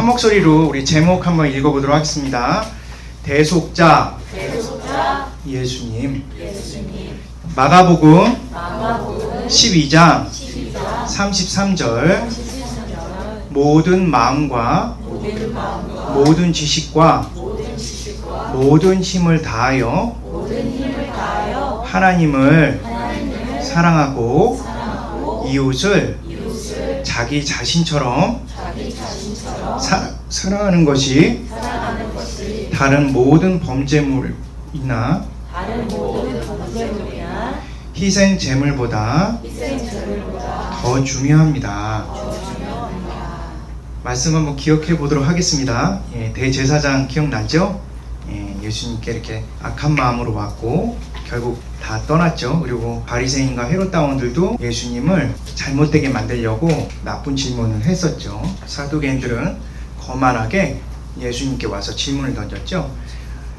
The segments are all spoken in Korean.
목소리로 우리 제목 한번 읽어보도록 하겠습니다. 대속자 예수님. 마가복음 12장 33절 모든 마음과 모든 지식과 모든 힘을 다하여 하나님을 사랑하고 이웃을 자기 자신처럼 사랑하는 것이 다른 모든 범죄물이나 희생 제물보다 더 중요합니다. 말씀 한번 기억해 보도록 하겠습니다. 대제사장 기억나죠? 예수님께 이렇게 악한 마음으로 왔고 결국 다 떠났죠. 그리고 바리새인과 헤롯 당원들도 예수님을 잘못되게 만들려고 나쁜 질문을 했었죠. 사두개인들은 거만하게 예수님께 와서 질문을 던졌죠.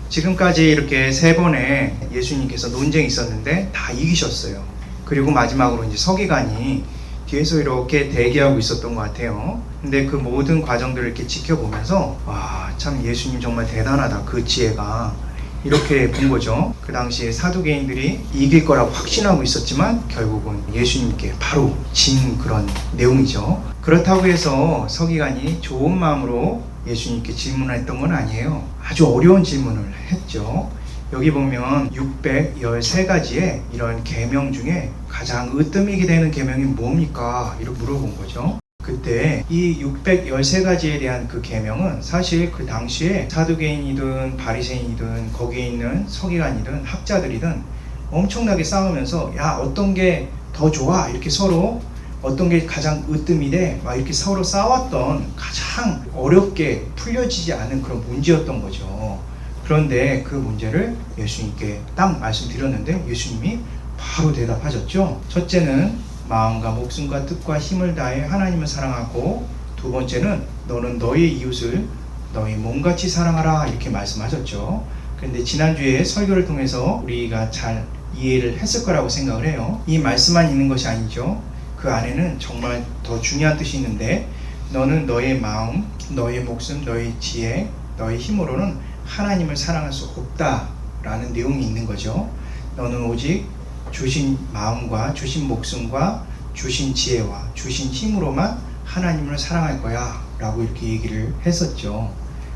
지금까지 이렇게 3번의 예수님께서 논쟁이 있었는데 다 이기셨어요. 그리고 마지막으로 이제 서기관이 뒤에서 이렇게 대기하고 있었던 것 같아요. 근데 그 모든 과정들을 이렇게 지켜보면서 와, 참 예수님 정말 대단하다. 그 지혜가 이렇게 본 거죠. 그 당시에 사두개인들이 이길 거라고 확신하고 있었지만 결국은 예수님께 바로 진 그런 내용이죠. 그렇다고 해서 서기관이 좋은 마음으로 예수님께 질문을 했던 건 아니에요. 아주 어려운 질문을 했죠. 여기 보면 613가지의 이런 계명 중에 가장 으뜸이게 되는 계명이 뭡니까? 이렇게 물어본 거죠. 그때 이 613가지에 대한 그 계명은 사실 그 당시에 사두개인이든 바리새인이든 거기에 있는 서기관이든 학자들이든 엄청나게 싸우면서 야, 어떤 게 더 좋아? 이렇게 서로 어떤 게 가장 으뜸이 돼? 막 이렇게 서로 싸웠던 가장 어렵게 풀려지지 않은 그런 문제였던 거죠. 그런데 그 문제를 예수님께 딱 말씀드렸는데 예수님이 바로 대답하셨죠. 첫째는 마음과 목숨과 뜻과 힘을 다해 하나님을 사랑하고, 두 번째는 너는 너의 이웃을 너의 몸같이 사랑하라, 이렇게 말씀하셨죠. 그런데 지난주에 설교를 통해서 우리가 잘 이해를 했을 거라고 생각을 해요. 이 말씀만 있는 것이 아니죠. 그 안에는 정말 더 중요한 뜻이 있는데, 너는 너의 마음, 너의 목숨, 너의 지혜, 너의 힘으로는 하나님을 사랑할 수 없다라는 내용이 있는 거죠. 너는 오직 주신 마음과 주신 목숨과 주신 지혜와 주신 힘으로만 하나님을 사랑할 거야 라고 이렇게 얘기를 했었죠.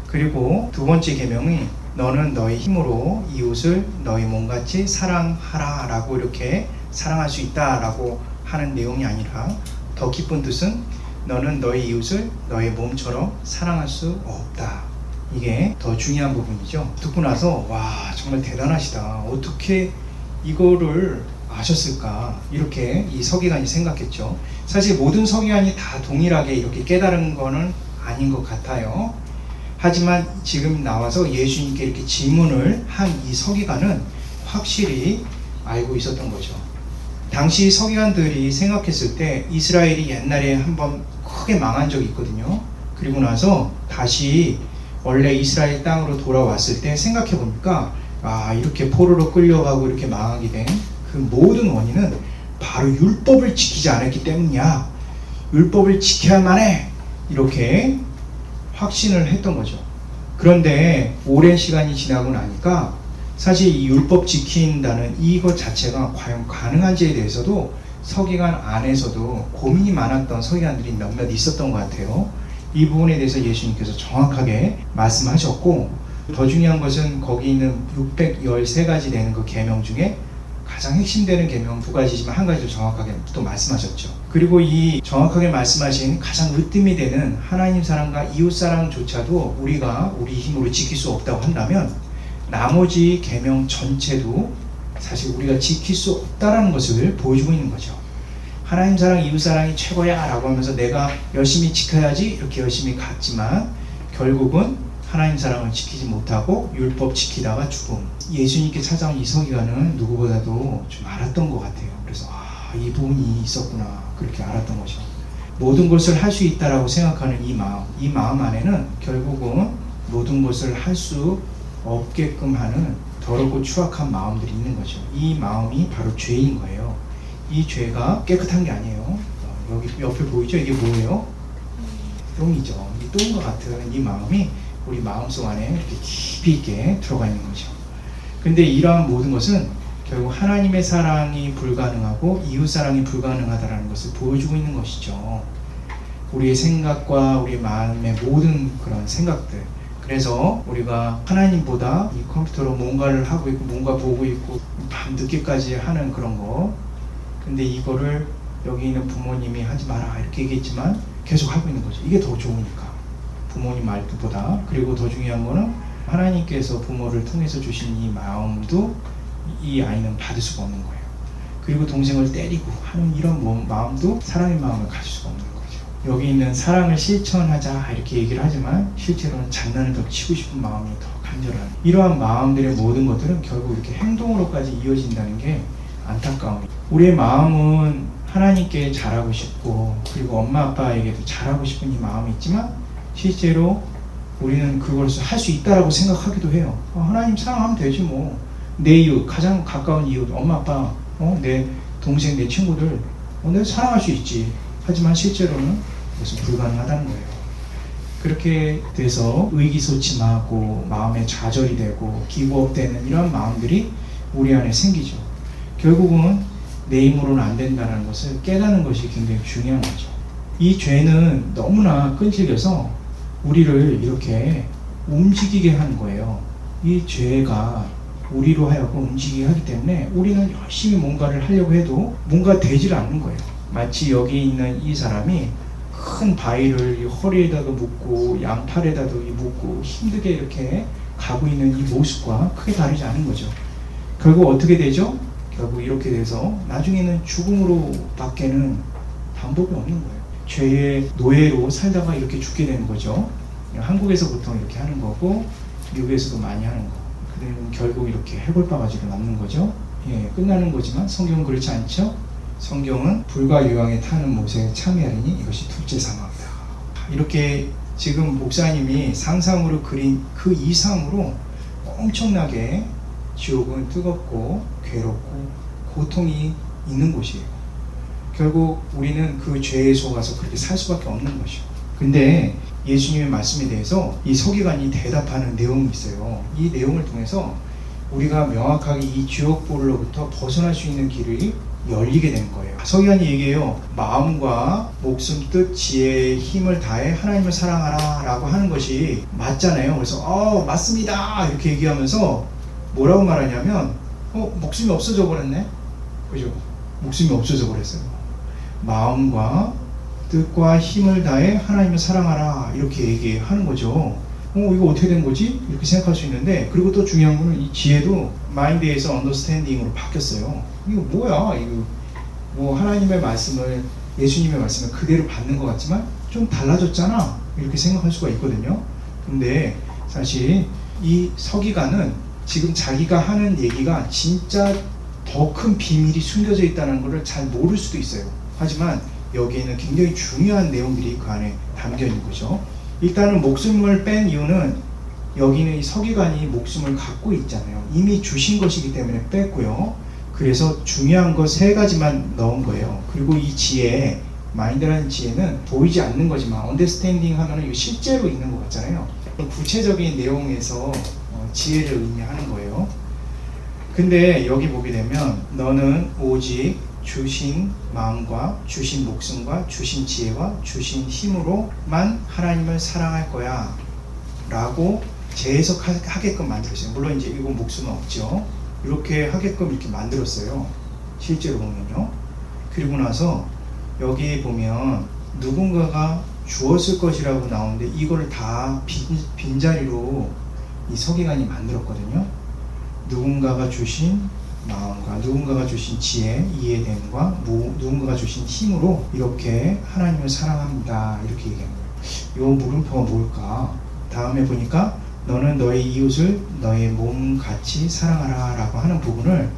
그리고 두 번째 계명이 너는 너의 힘으로 이웃을 너의 몸같이 사랑하라 라고 이렇게 사랑할 수 있다 라고 하는 내용이 아니라, 더 깊은 뜻은 너는 너의 이웃을 너의 몸처럼 사랑할 수 없다. 이게 더 중요한 부분이죠. 듣고 나서 와, 정말 대단하시다. 어떻게 이거를 아셨을까? 이렇게 이 서기관이 생각했죠. 사실 모든 서기관이 다 동일하게 이렇게 깨달은 거는 아닌 것 같아요. 하지만 지금 나와서 예수님께 이렇게 질문을 한 이 서기관은 확실히 알고 있었던 거죠. 당시 서기관들이 생각했을 때 이스라엘이 옛날에 한번 크게 망한 적이 있거든요. 그리고 나서 다시 원래 이스라엘 땅으로 돌아왔을 때 생각해 보니까 이렇게 포로로 끌려가고 이렇게 망하게 된 그 모든 원인은 바로 율법을 지키지 않았기 때문이야. 율법을 지켜야만 해. 이렇게 확신을 했던 거죠. 그런데 오랜 시간이 지나고 나니까 사실 이 율법 지킨다는 이것 자체가 과연 가능한지에 대해서도 서기관 안에서도 고민이 많았던 서기관들이 몇몇 있었던 것 같아요. 이 부분에 대해서 예수님께서 정확하게 말씀하셨고, 더 중요한 것은 거기 있는 613가지 되는 그 계명 중에 가장 핵심되는 계명 2가지지만 한 가지도 정확하게 또 말씀하셨죠. 그리고 이 정확하게 말씀하신 가장 으뜸이 되는 하나님 사랑과 이웃 사랑조차도 우리가 우리 힘으로 지킬 수 없다고 한다면 나머지 계명 전체도 사실 우리가 지킬 수 없다라는 것을 보여주고 있는 거죠. 하나님 사랑, 이웃 사랑이 최고야 라고 하면서 내가 열심히 지켜야지 이렇게 열심히 갔지만 결국은 하나님 사랑을 지키지 못하고 율법 지키다가 죽음. 예수님께 찾아온 이 서기관은 누구보다도 좀 알았던 것 같아요. 그래서 이 부분이 있었구나, 그렇게 알았던 거죠. 모든 것을 할 수 있다라고 생각하는 이 마음 안에는 결국은 모든 것을 할 수 없게끔 하는 더럽고 추악한 마음들이 있는 거죠. 이 마음이 바로 죄인 거예요. 이 죄가 깨끗한 게 아니에요. 여기 옆에 보이죠? 이게 뭐예요? 똥이죠. 이 똥과 같은 이 마음이 우리 마음속 안에 이렇게 깊이 있게 들어가 있는 거죠. 근데 이러한 모든 것은 결국 하나님의 사랑이 불가능하고 이웃 사랑이 불가능하다는 것을 보여주고 있는 것이죠. 우리의 생각과 우리 마음의 모든 그런 생각들. 그래서 우리가 하나님보다 이 컴퓨터로 뭔가를 하고 있고 뭔가 보고 있고 밤 늦게까지 하는 그런 거. 근데 이거를 여기 있는 부모님이 하지 마라 이렇게 얘기했지만 계속 하고 있는 거죠. 이게 더 좋으니까. 부모님 말보다. 그리고 더 중요한 거는 하나님께서 부모를 통해서 주신 이 마음도 이 아이는 받을 수가 없는 거예요. 그리고 동생을 때리고 하는 이런 마음도 사랑의 마음을 가질 수가 없는 거죠. 여기 있는 사랑을 실천하자 이렇게 얘기를 하지만 실제로는 장난을 더 치고 싶은 마음이 더 간절한 이러한 마음들의 모든 것들은 결국 이렇게 행동으로까지 이어진다는 게 안타까움이에요. 우리의 마음은 하나님께 잘하고 싶고 그리고 엄마 아빠에게도 잘하고 싶은 이 마음이 있지만 실제로 우리는 그걸 할 수 있다라고 생각하기도 해요. 하나님 사랑하면 되지 뭐. 내 이웃, 가장 가까운 이웃, 엄마 아빠, 내 동생, 내 친구들 내가 사랑할 수 있지. 하지만 실제로는 그것은 불가능하다는 거예요. 그렇게 돼서 의기소침하고 마음에 좌절이 되고 기부업되는 이런 마음들이 우리 안에 생기죠. 결국은 내 힘으로는 안 된다는 것을 깨닫는 것이 굉장히 중요한 거죠. 이 죄는 너무나 끈질겨서 우리를 이렇게 움직이게 하는 거예요. 이 죄가 우리로 하여금 움직이게 하기 때문에 우리는 열심히 뭔가를 하려고 해도 뭔가 되질 않는 거예요. 마치 여기 있는 이 사람이 큰 바위를 허리에다도 묶고 양팔에다도 묶고 힘들게 이렇게 가고 있는 이 모습과 크게 다르지 않은 거죠. 결국 어떻게 되죠? 결국 이렇게 돼서 나중에는 죽음으로 밖에는 방법이 없는 거예요. 죄의 노예로 살다가 이렇게 죽게 되는 거죠. 한국에서 보통 이렇게 하는 거고 미국에서도 많이 하는 거. 그들은 결국 이렇게 해골바가지로 남는 거죠. 끝나는 거지만 성경은 그렇지 않죠. 성경은 불과 유황에 타는 못에 참여하리니 이것이 둘째 사망이다. 이렇게 지금 목사님이 상상으로 그린 그 이상으로 엄청나게 지옥은 뜨겁고 괴롭고 고통이 있는 곳이에요. 결국 우리는 그 죄에 속아서 그렇게 살 수밖에 없는 것이요. 근데 예수님의 말씀에 대해서 이 서기관이 대답하는 내용이 있어요. 이 내용을 통해서 우리가 명확하게 이 지옥불로부터 벗어날 수 있는 길이 열리게 된 거예요. 서기관이 얘기해요. 마음과 목숨, 뜻, 지혜의 힘을 다해 하나님을 사랑하라 라고 하는 것이 맞잖아요. 그래서 맞습니다 이렇게 얘기하면서 뭐라고 말하냐면 목숨이 없어져 버렸네. 그죠? 목숨이 없어져 버렸어요. 마음과 뜻과 힘을 다해 하나님을 사랑하라 이렇게 얘기하는 거죠. 이거 어떻게 된 거지? 이렇게 생각할 수 있는데, 그리고 또 중요한 거는 이 지혜도 마인드에서 언더스탠딩으로 바뀌었어요. 이거 뭐야? 이거 뭐 하나님의 말씀을, 예수님의 말씀을 그대로 받는 것 같지만 좀 달라졌잖아 이렇게 생각할 수가 있거든요. 근데 사실 이 서기관은 지금 자기가 하는 얘기가 진짜 더 큰 비밀이 숨겨져 있다는 것을 잘 모를 수도 있어요. 하지만 여기에는 굉장히 중요한 내용들이 그 안에 담겨 있는 거죠. 일단은 목숨을 뺀 이유는 여기는 이 서기관이 목숨을 갖고 있잖아요. 이미 주신 것이기 때문에 뺐고요. 그래서 중요한 거 3가지만 넣은 거예요. 그리고 이 지혜, 마인드라는 지혜는 보이지 않는 거지만 언더스탠딩 하면은 이거 실제로 있는 것 같잖아요. 구체적인 내용에서 지혜를 의미하는 거예요. 근데 여기 보게 되면 너는 오직 주신 마음과 주신 목숨과 주신 지혜와 주신 힘으로만 하나님을 사랑할 거야 라고 재해석하게끔 만들었어요. 물론 이제 이건 목숨은 없죠. 이렇게 하게끔 이렇게 만들었어요. 실제로 보면요. 그리고 나서 여기 보면 누군가가 주었을 것이라고 나오는데 이거를 다 빈자리로 이 서기관이 만들었거든요. 누군가가 주신 마음과 누군가가 주신 지혜, 이해됨과 누군가가 주신 힘으로 이렇게 하나님을 사랑합니다 이렇게 얘기하는 거예요. 이 물음표가 뭘까? 다음에 보니까 너는 너의 이웃을 너의 몸같이 사랑하라 라고 하는 부분을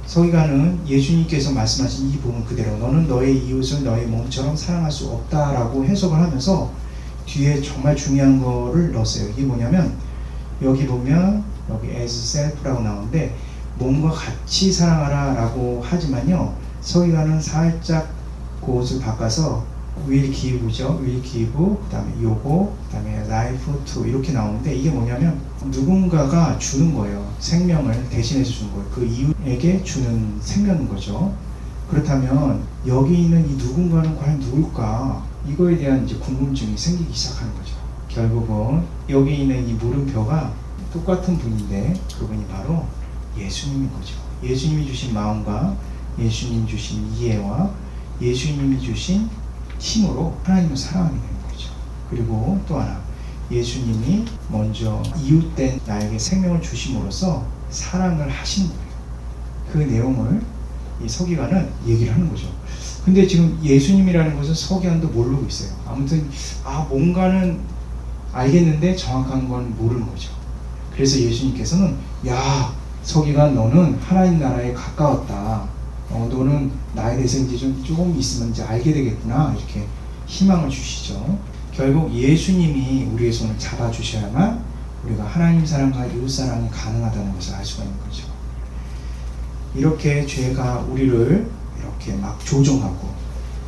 서기관은 예수님께서 말씀하신 이 부분 그대로 너는 너의 이웃을 너의 몸처럼 사랑할 수 없다라고 해석을 하면서 뒤에 정말 중요한 거를 넣었어요. 이게 뭐냐면 여기 보면 여기 as self라고 나오는데 몸과 같이 사랑하라 라고 하지만요, 서기관은 살짝 그것을 바꿔서 will give죠. will give, 그 다음에 요거, 그 다음에 life to 이렇게 나오는데 이게 뭐냐면 누군가가 주는 거예요. 생명을 대신해서 주는 거예요. 그 이웃에게 주는 생명인 거죠. 그렇다면 여기 있는 이 누군가는 과연 누굴까? 이거에 대한 이제 궁금증이 생기기 시작하는 거죠. 결국은 여기 있는 이 물음표가 똑같은 분인데 그분이 바로 예수님인 거죠. 예수님이 주신 마음과 예수님이 주신 이해와 예수님이 주신 힘으로 하나님을 사랑하게 되는 거죠. 그리고 또 하나, 예수님이 먼저 이웃된 나에게 생명을 주심으로써 사랑을 하신 거예요. 그 내용을 이 서기관은 얘기를 하는 거죠. 근데 지금 예수님이라는 것은 서기관도 모르고 있어요. 아무튼 뭔가는 알겠는데 정확한 건 모르는 거죠. 그래서 예수님께서는 야, 서기관 너는 하나님 나라에 가까웠다. 너는 나에 대해서 이제 조금 있으면 이제 알게 되겠구나. 이렇게 희망을 주시죠. 결국 예수님이 우리의 손을 잡아주셔야만 우리가 하나님 사랑과 이웃 사랑이 가능하다는 것을 알 수가 있는 거죠. 이렇게 죄가 우리를 이렇게 막 조종하고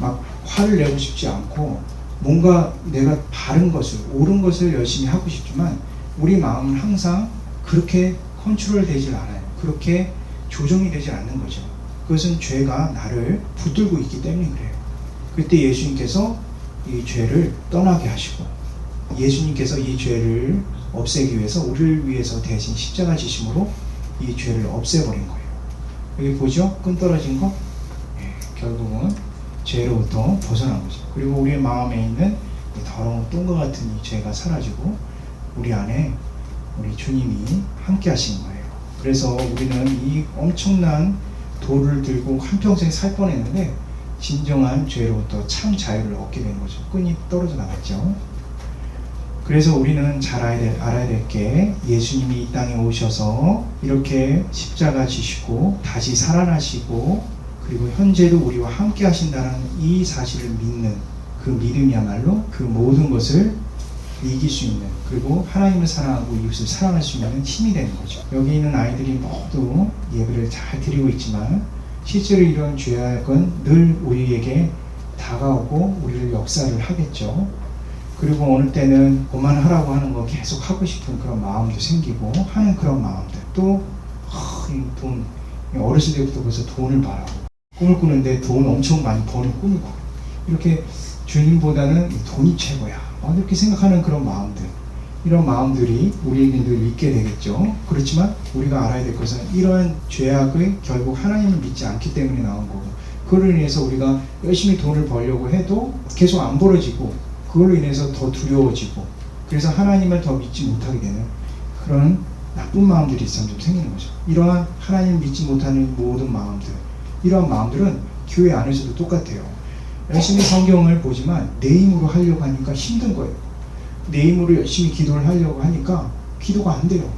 막 화를 내고 싶지 않고 뭔가 내가 바른 것을, 옳은 것을 열심히 하고 싶지만 우리 마음은 항상 그렇게 컨트롤 되질 않아요. 그렇게 조정이 되질 않는 거죠. 그것은 죄가 나를 붙들고 있기 때문에 그래요. 그때 예수님께서 이 죄를 떠나게 하시고 예수님께서 이 죄를 없애기 위해서 우리를 위해서 대신 십자가 지심으로 이 죄를 없애버린 거예요. 여기 보죠? 끈 떨어진 거? 결국은 죄로부터 벗어난 거죠. 그리고 우리의 마음에 있는 이 더러운 똥과 같은 이 죄가 사라지고 우리 안에 우리 주님이 함께 하시는 거예요. 그래서 우리는 이 엄청난 돌을 들고 한평생 살 뻔했는데 진정한 죄로부터 참 자유를 얻게 된 거죠. 끈이 떨어져 나갔죠. 그래서 우리는 잘 알아야 될 게 예수님이 이 땅에 오셔서 이렇게 십자가 지시고 다시 살아나시고 그리고 현재도 우리와 함께 하신다는 이 사실을 믿는 그 믿음이야말로 그 모든 것을 이길 수 있는, 그리고 하나님을 사랑하고 이웃을 사랑할 수 있는 힘이 되는 거죠. 여기 있는 아이들이 모두 예배를 잘 드리고 있지만 실제로 이런 죄악은 늘 우리에게 다가오고 우리를 역사를 하겠죠. 그리고 어느 때는 그만하라고 하는 거 계속 하고 싶은 그런 마음도 생기고 하는 그런 마음들. 또 돈, 어렸을 때부터 벌써 돈을 바라고 꿈을 꾸는데 돈 엄청 많이 버는 꿈을 꾸고 이렇게 주님보다는 돈이 최고야 이렇게 생각하는 그런 마음들, 이런 마음들이 우리에게 늘 있게 되겠죠. 그렇지만 우리가 알아야 될 것은 이러한 죄악의 결국 하나님을 믿지 않기 때문에 나온 거고, 그걸로 인해서 우리가 열심히 돈을 벌려고 해도 계속 안 벌어지고 그걸로 인해서 더 두려워지고 그래서 하나님을 더 믿지 못하게 되는 그런 나쁜 마음들이 좀 생기는 거죠. 이러한 하나님을 믿지 못하는 모든 마음들, 이러한 마음들은 교회 안에서도 똑같아요. 열심히 성경을 보지만 내 힘으로 하려고 하니까 힘든 거예요. 내 힘으로 열심히 기도를 하려고 하니까 기도가 안 돼요.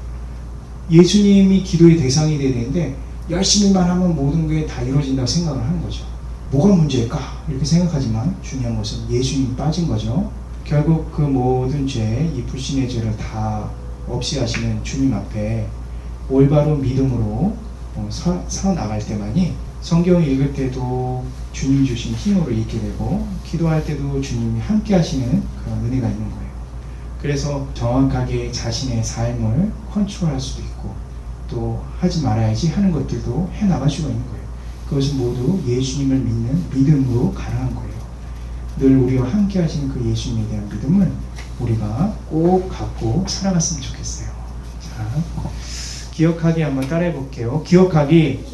예수님이 기도의 대상이 돼야 되는데 열심히만 하면 모든 게 다 이루어진다고 생각을 하는 거죠. 뭐가 문제일까? 이렇게 생각하지만 중요한 것은 예수님이 빠진 거죠. 결국 그 모든 죄, 이 불신의 죄를 다 없이 하시는 주님 앞에 올바른 믿음으로 살아나갈 때만이 성경을 읽을 때도 주님 주신 힘으로 읽게 되고 기도할 때도 주님이 함께 하시는 그런 은혜가 있는 거예요. 그래서 정확하게 자신의 삶을 컨트롤할 수도 있고 또 하지 말아야지 하는 것들도 해나갈 수가 있는 거예요. 그것은 모두 예수님을 믿는 믿음으로 가능한 거예요. 늘 우리와 함께 하시는 그 예수님에 대한 믿음을 우리가 꼭 갖고 살아갔으면 좋겠어요. 자, 기억하기 한번 따라해 볼게요. 기억하기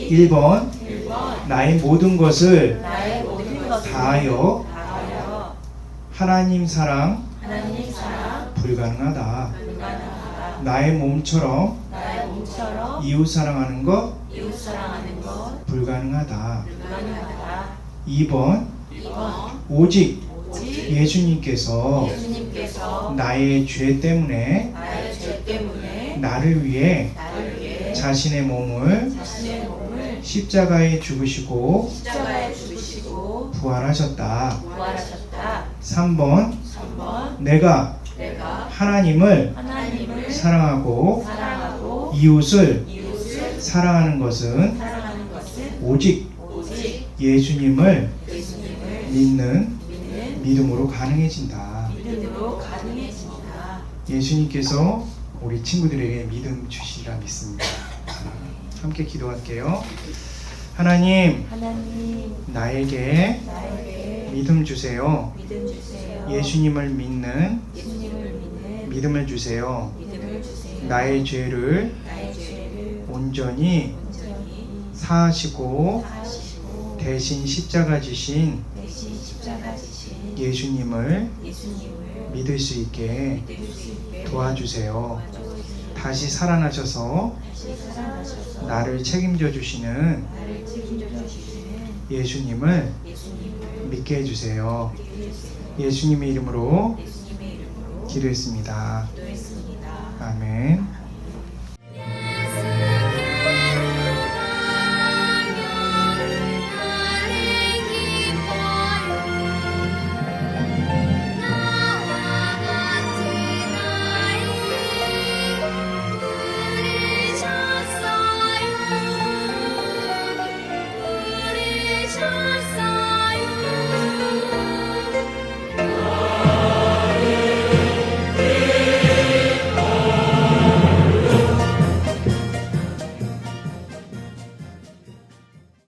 1번 나의 모든 것을 다하여 하나님 사랑 불가능하다. 나의 몸처럼 이웃 사랑하는 것 불가능하다. 2번 오직 예수님께서 나의 죄 때문에 나를 위해 자신의 몸을 십자가에 죽으시고 부활하셨다. 3번 내가 하나님을 사랑하고 이웃을 사랑하는 것은 오직 예수님을 믿는 믿음으로 가능해진다. 믿음으로 가능해진다. 예수님께서 우리 친구들에게 믿음 주시리라 믿습니다. 함께 기도할게요. 하나님, 나에게 믿음 주세요. 믿음 주세요. 예수님을 믿는 예수님을 믿는 믿음을 주세요. 믿음을 주세요. 나의 죄를 온전히 사하시고 사하시고 대신 십자가 지신 대신 십자가 지신 예수님을 예수님을 믿을 수 있게 믿을 수 있게 도와주세요. 도와주세요. 다시 살아나셔서 다시 살아나셔서 나를 책임져 주시는 나를 책임져 주시는 예수님을 예수님을 믿게 해주세요. 믿게 해주세요. 예수님의 이름으로 예수님의 이름으로 기도했습니다. 기도했습니다. 아멘.